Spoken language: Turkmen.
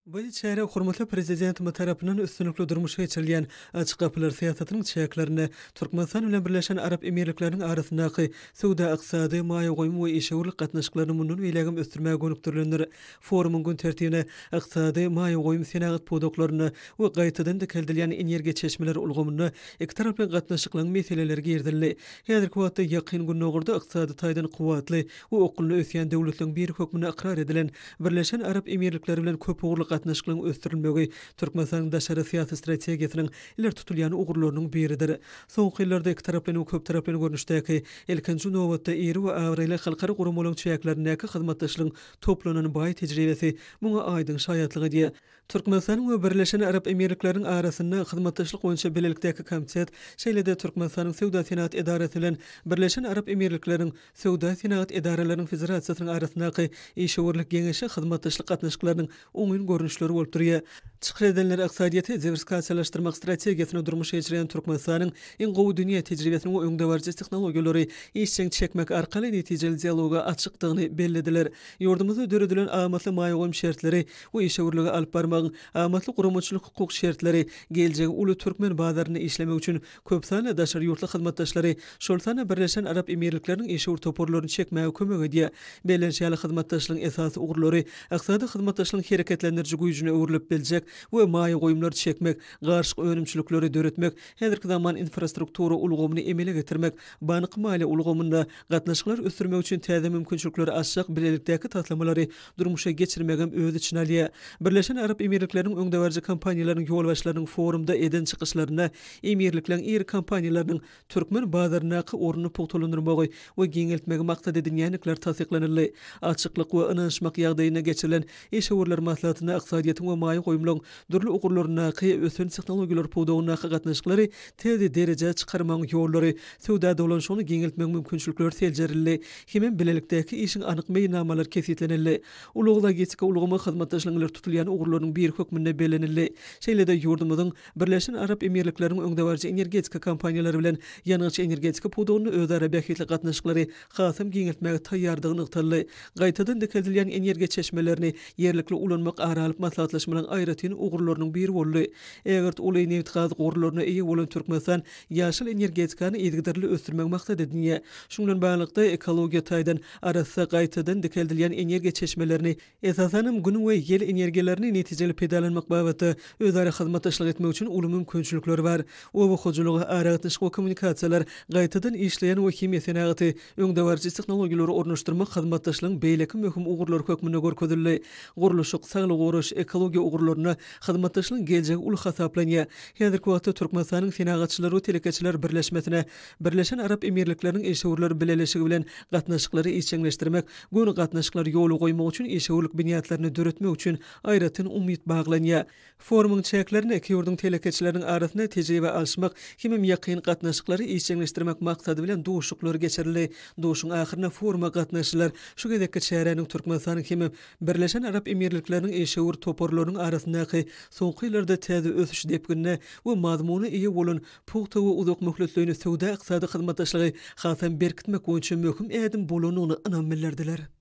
Bu çäre hormatly prezidentimiz tarapyndan üstünlikli durmuşa geçirilýän açyk gapylar syýasatynyň çäklerini Türkmenistan bilen Birleşen Arap Emirlikleriniň arasyndaky sowda ykdysady, maýa goýum we işewirlik gatnaşyklaryny mundan beýlegem ösdürmäge gönükdirilendir. Forumyň gün tertibine ykdysady, maýa goýum senagat podoklaryny we gaýtadan dikeldilen energiýa çeşmeleri ulgamyny iki tarap bilen gatnaşyklaryň meseleleri girdildi. Häzirki wagtda ýakyn günnägirde ykdysady taýdan kuwatly we okully ösýän döwletleriň bir hökmüne ikrar edilen Birleşen Arap Emirlikleri bilen köp ugurlyk gatnaşyklaryň ösdürilmegi Türkmenistanyň daşary syýasat strategiýasynyň iler tutulýan ugurlarynyň biridir. Soňky ýyllarda iki tarap bilen we köp tarap bilen görnüşdäki ilkinji nowatda iri we awraýly halkara gurumlaryň çäklerindäki hyzmatdaşlygyň toplanan baý tejribesi muňa aýdyň şaýatlygy diýer. Türkmenistanyň we Birleşen Arap Emirlikleriň arasynda hyzmatdaşlyk boýunça belelikdäki komitet şeýlede Türkmenistanyň Sowda Senat Edarasy bilen Birleşen Arap Emirlikleriň Sowda Senat Edaralarynyň federasiýasynyň arasyndaky işewirlik geňeşi hyzmatdaşlyk gatnaşyklarynyň oňyn görnüşleri bolup durýar. Çykyş edenler iqtisadiýaty diversifikasiýalaşdyrmak strategiýasyny durmuşa geçiren Türkmenistanyň iň gowy dünýä tejribesini we öňde barjy tehnologiýalary işçiň çekmek arkaly netijeli dialoga açykdygyny bellediler. Ýurdumyzda döredilen amatly maýa goýum şertleri we işewirlige alyp barmagyň amatly gurumçylyk hukuk şertleri geljegi uly türkmen bazaryny işlemek üçin köp sany daşary ýurtly hyzmatdaşlary şol sany Birleşen Arap Emirlikleriň işewir toporlaryny çekmäge kömek edýär. Belenşäli hyzmatdaşlygyň esasy ugurlary iqtisady hyzmatdaşlygyň hereketlendiriji güýjüne öwrülip biljek we maýa goýumlary çekmek, garşy önümçilikleri döretmek, häzirki zaman infrastruktura ulgamyny emele getirmek, banyk maliýe ulgamynda gatnaşyklar ösdürmek üçin täze mümkinçilikleri açjak bilelikdäki tatlamalary durmuşa geçirmegem öz içine alýar. Birleşen Arap Emirlikleriň öňde barjy kompaniýalaryň ýolbaşlarynyň forumda eden çykyşlaryna emirlikleriň iri kompaniýalarynyň türkmen bazarynaky ornuny pugtulundyrmagy we geňeltmegi maksat edilýänlikler tasdiklanyldy. Açyklyk we ynanşmak ýagdaýyna geçirilen işewirler maslahatyna iqtisadiýatyň we maýa goýumlaryň dürli ugurlarynaky ösen tehnologiýalar pugdagynaky gatnaşyklary täze derejä çykarmagyň ýollary, sowda dolanşygyny geňeltmek mümkinçilikleri seljerildi. Hemem bilelikdäki işiň anyk meýnamalary kesitlenildi. Ulugla geçike ulgamy hyzmatdaşlygylar tutulýan ugurlaryň bir hökmünde belenildi. Şeýlede ýurdumyzyň Birleşen Arap Emirlikleriň öňde barjy energetika kompaniýalary bilen ýanyňçy energetika pugdagyny özara bähitli gatnaşyklary hasam geňeltmäge taýýardygyny ykdyrly. Gaýtadan dikeldilen energiýa çeşmelerini yerlikli ulanmak aralyp maslahatlaşmagyň aýratyn ugurlarynyň biri boldy. Eger uly neft gaz ugurlaryna eýe bolan Türkmenistan ýaşyl energetikany edgidärli ösdürmek maksat edinýär. Şuň bilen baglanykda ekologiýa taýdan arasy gaýtadan dikeldilen energiýa çeşmelerini esasanam gün we ýel energiýalaryny netijeli pedalanmak babaty özara hyzmatdaşlyk etmek üçin uly mümkinçilikler bar. O bu hojulygy aragatynşyk we kommunikasiýalar gaýtadan işleýän we himiýa senagaty öňde barjy tehnologiýalary ornaşdyrmak hyzmatdaşlygyň beýleki möhüm ugurlary hökmüne görkezildi. Guruluşyk, saglyk uruş, ekologiýa ugurlaryna hyzmatdaşlygyň geljegi uly hasaplanýar. Häzirki wagtda Türkmenistanyň senagatçylary we telekeçiler birleşmesine Birleşen Arap Emirlikleriň işewirleri bilelişigi bilen gatnaşyklary işçiňleşdirmek, göni gatnaşyklar ýoly goýmak üçin işewirlik biniýatlaryny döretmek üçin aýratyn umyt baglanýar. Forumyň çäklerini iki ýurdun telekeçileriň arasynda tejribe alşmak, hemem ýakyn gatnaşyklary işçiňleşdirmek maksady bilen duşuklar geçirildi. Duşuň ahyrynda foruma gatnaşylar şu gedekki çäreniň Türkmenistanyň hemem Birleşen Arap Emirlikleriň işewir toporlarynyň arasyndaky soňky ýyllarda täze ösüş depgine we mazmuny eýe bolan pugta we uzak möhletlerini sowda ykdysady hyzmatdaşlygy hasam berkitmek boýunça möhüm ädim bolanyny ynanmyllardylar.